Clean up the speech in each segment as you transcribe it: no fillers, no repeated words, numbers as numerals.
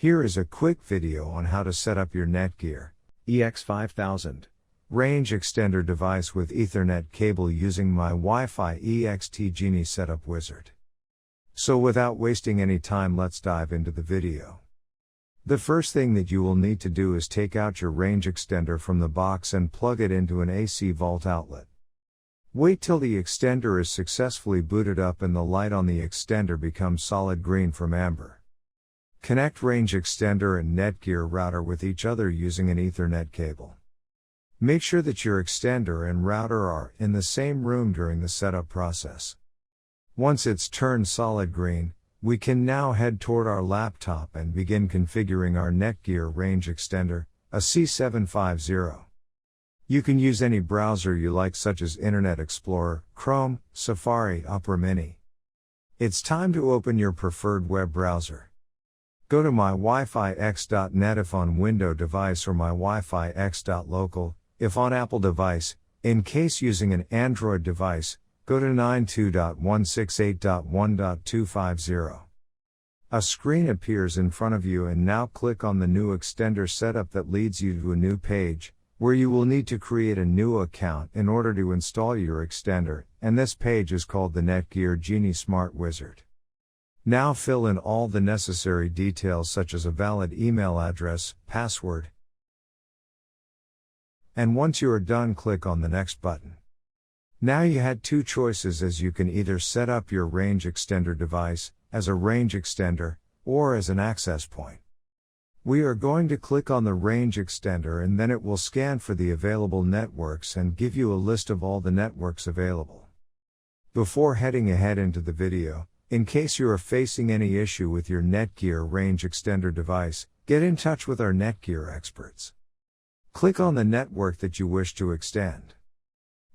Here is a quick video on how to set up your Netgear EX5000 range extender device with Ethernet cable using my Wi-Fi EXT Genie setup wizard. So without wasting any time, let's dive into the video. The first thing that you will need to do is take out your range extender from the box and plug it into an AC vault outlet. Wait till the extender is successfully booted up and the light on the extender becomes solid green from amber. Connect range extender and Netgear router with each other using an Ethernet cable. Make sure that your extender and router are in the same room during the setup process. Once it's turned solid green, we can now head toward our laptop and begin configuring our Netgear Range Extender, a C750. You can use any browser you like, such as Internet Explorer, Chrome, Safari, Opera Mini. It's time to open your preferred web browser. Go to mywifiX.net if on Windows device or mywifiX.local, if on Apple device. In case using an Android device, go to 92.168.1.250. A screen appears in front of you and now click on the new extender setup that leads you to a new page, where you will need to create a new account in order to install your extender, and this page is called the Netgear Genie Smart Wizard. Now fill in all the necessary details such as a valid email address, password. And once you are done, click on the next button. Now you had two choices, as you can either set up your range extender device as a range extender or as an access point. We are going to click on the range extender and then it will scan for the available networks and give you a list of all the networks available. Before heading ahead into the video, in case you are facing any issue with your Netgear range extender device, get in touch with our Netgear experts. Click on the network that you wish to extend.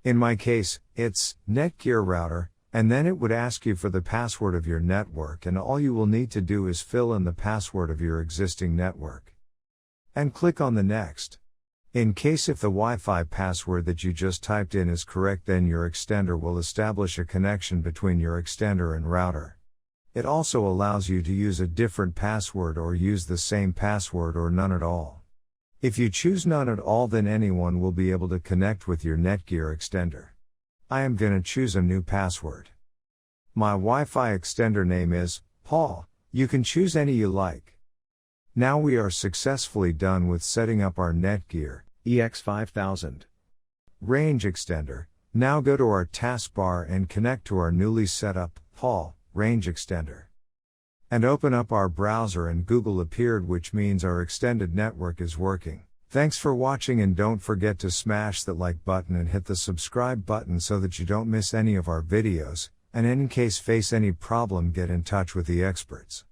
In my case, it's Netgear router, and then it would ask you for the password of your network, and all you will need to do is fill in the password of your existing network. And click on the next. In case if the Wi-Fi password that you just typed in is correct, then your extender will establish a connection between your extender and router. It also allows you to use a different password or use the same password or none at all. If you choose none at all, then anyone will be able to connect with your Netgear extender. I am gonna choose a new password. My Wi-Fi extender name is Paul. You can choose any you like. Now we are successfully done with setting up our Netgear EX5000 range extender. Now go to our taskbar and connect to our newly set up Paul range extender. And open up our browser, and Google appeared, which means our extended network is working. Thanks for watching, and don't forget to smash that like button and hit the subscribe button so that you don't miss any of our videos, and in case face any problem, get in touch with the experts.